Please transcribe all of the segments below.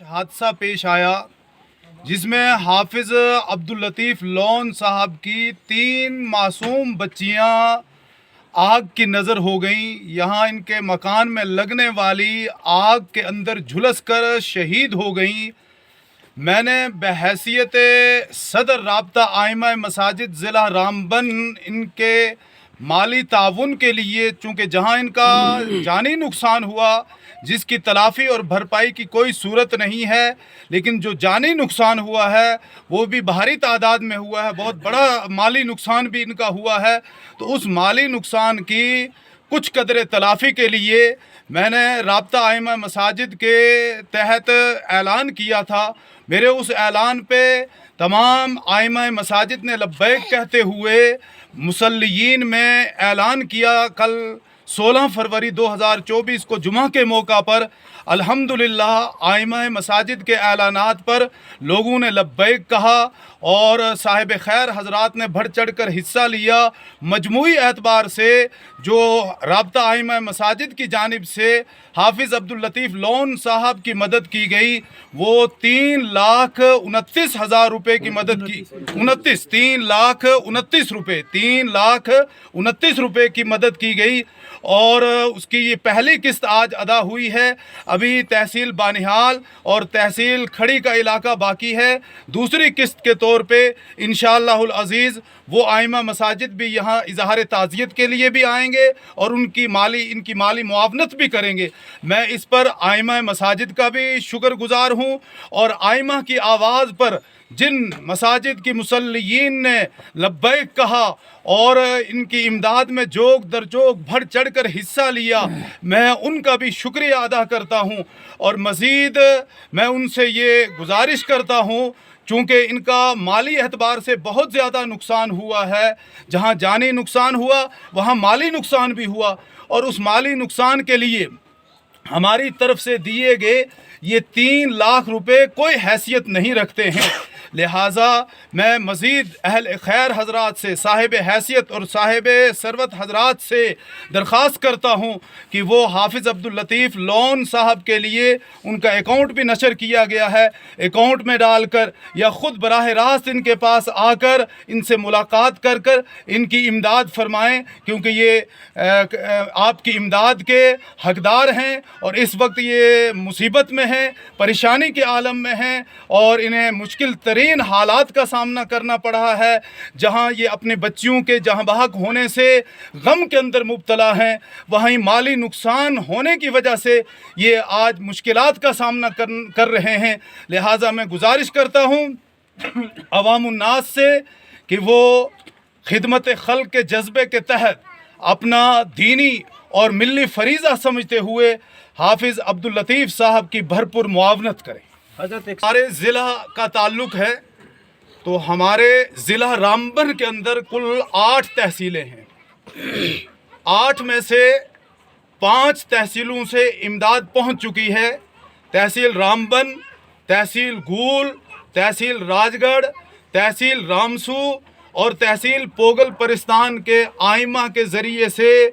हादसा पेश आया जिसमें हाफिज़ अब्दुल लतीफ़ लोन साहब की 3 मासूम बच्चियां आग की नज़र हो गईं। यहाँ इनके मकान में लगने वाली आग के अंदर झुलस कर शहीद हो गईं। मैंने बहैसियत सदर राब्ता आइमा मसाजिद ज़िला रामबन इनके माली ताउन के लिए, चूँकि जहाँ इनका जानी नुकसान हुआ जिसकी तलाफ़ी और भरपाई की कोई सूरत नहीं है, लेकिन जो जानी नुकसान हुआ है वो भी भारी तादाद में हुआ है, बहुत बड़ा माली नुकसान भी इनका हुआ है। तो उस माली नुकसान की कुछ कदर तलाफ़ी के लिए मैंने राब्ता आइमा मसाजिद के तहत ऐलान किया था। मेरे उस ऐलान पे तमाम आइमा मसाजिद ने लब्बैक कहते हुए मुसल्लियीन में ऐलान किया। कल 16 फरवरी 2024 को जुमा के मौका पर अल्हम्दुलिल्लाह आइमा मसाजिद के ऐलानात पर लोगों ने लब्बैक कहा और साहिब खैर हजरात ने बढ़ चढ़ कर हिस्सा लिया। मजमूई एतबार से जो राब्ता आइमा मसाजिद की जानिब से हाफिज़ अब्दुल लतीफ़ लोन साहब की मदद की गई वो 3,29,000 रुपये की मदद की 3,29,000 रुपये की मदद की गई और उसकी ये पहली किस्त आज अदा हुई है। अभी तहसील बानिहाल और तहसील खड़ी का इलाका बाकी है। दूसरी किस्त के तौर पे इंशाअल्लाहुल अज़ीज़ वो आइमा मसाजिद भी यहाँ इज़हार ताज़ियत के लिए भी आएंगे और इनकी माली मुआवनत भी करेंगे। मैं इस पर आइमा मसाजिद का भी शुक्रगुज़ार हूँ और आइमा की आवाज़ पर जिन मसाजिद की मुसल्लियीन ने लब्बैक कहा और इनकी इमदाद में जोग दर जोग बढ़ चढ़ कर हिस्सा लिया, मैं उनका भी शुक्रिया अदा करता हूँ। और मज़ीद मैं उनसे ये गुजारिश करता हूँ, चूँकि इनका माली एतबार से बहुत ज़्यादा नुकसान हुआ है, जहाँ जानी नुकसान हुआ वहाँ माली नुकसान भी हुआ और उस माली नुकसान के लिए हमारी तरफ से दिए गए ये 3 लाख रुपए कोई हैसियत नहीं रखते हैं। लिहाजा मैं मज़ीद अहल खैर हजरात से, साहिब हैसियत और साहिब सरवत हजरात से दरख्वास्त करता हूँ कि वो हाफिज़ अब्दुल लतीफ़ लोन साहब के लिए उनका अकाउंट भी नशर किया गया है, अकाउंट में डालकर या ख़ुद बराह रास्त इनके पास आकर इनसे मुलाकात कर कर इनकी इमदाद फरमाएँ, क्योंकि ये आपकी इमदाद के हकदार हैं और इस वक्त ये मुसीबत में हैं, परेशानी के आलम में हैं और इन्हें मुश्किल तरीन हालात का सामना करना पड़ा है, जहां ये अपने बच्चियों के जहां बहक होने से गम के अंदर मुब्तला हैं, वहीं माली नुकसान होने की वजह से ये आज मुश्किलात का सामना कर रहे हैं। लिहाजा मैं गुजारिश करता हूं अवामुन्नास से कि वो खिदमत खल्क के जज्बे के तहत अपना दीनी और मिल्ली फरीज़ा समझते हुए हाफिज़ अब्दुल लतीफ़ साहब की भरपूर मुआवनत करें। हमारे ज़िला का ताल्लुक़ है तो हमारे ज़िला रामबन के अंदर कुल 8 तहसीलें हैं। 8 में से 5 तहसीलों से इमदाद पहुंच चुकी है। तहसील रामबन, तहसील गूल, तहसील राजगढ़, तहसील रामसू और तहसील पोगल परिस्तान के आइमा के ज़रिए से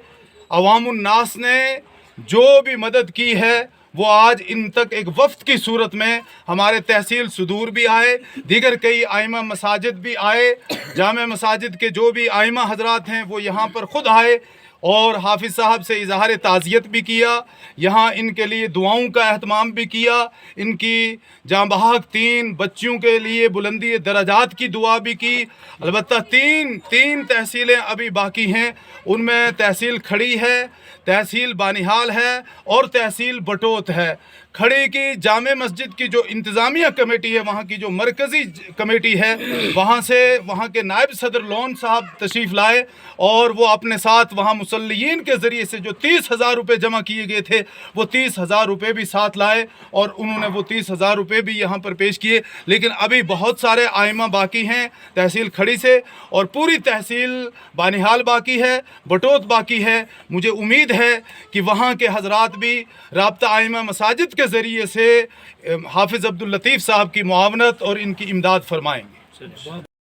अवामुन्नास ने जो भी मदद की है वो आज इन तक एक वफ़द की सूरत में हमारे तहसील सुदूर भी आए, दीगर कई आइमा मसाजिद भी आए, जामे मसाजिद के जो भी आइमा हजरात हैं वो यहाँ पर ख़ुद आए और हाफिज़ साहब से इज़हार ताज़ियत भी किया, यहाँ इनके लिए दुआओं का एहतमाम भी किया, इनकी जाँ बहक 3 बच्चियों के लिए बुलंदी दराजात की दुआ भी की। अलबत्ता तीन तहसीलें अभी बाकी हैं, उनमें तहसील खड़ी है, तहसील बानिहाल है और तहसील बटोत है। खड़ी की जामे मस्जिद की जो इंतज़ामिया कमेटी है, वहाँ की जो मरकज़ी कमेटी है, वहाँ से वहाँ के नायब सदर लोन साहब तशरीफ़ लाए और वो अपने साथ वहाँ मुसल्लियीन के ज़रिए से जो 30,000 रुपये जमा किए गए थे वो 30,000 रुपये भी साथ लाए और उन्होंने वो 30,000 रुपये भी यहाँ पर पेश किए। लेकिन अभी बहुत सारे आइमा बाकी हैं तहसील खड़ी से और पूरी तहसील बानिहाल बाकी है, बटोत बाकी है। मुझे उम्मीद है कि वहाँ के हजरात भी राब्ता आइमा मसाजिद के ज़रिए से हाफिज़ अब्दुल लतीफ़ साहब की मुआवनत और इनकी इमदाद फरमाएंगे।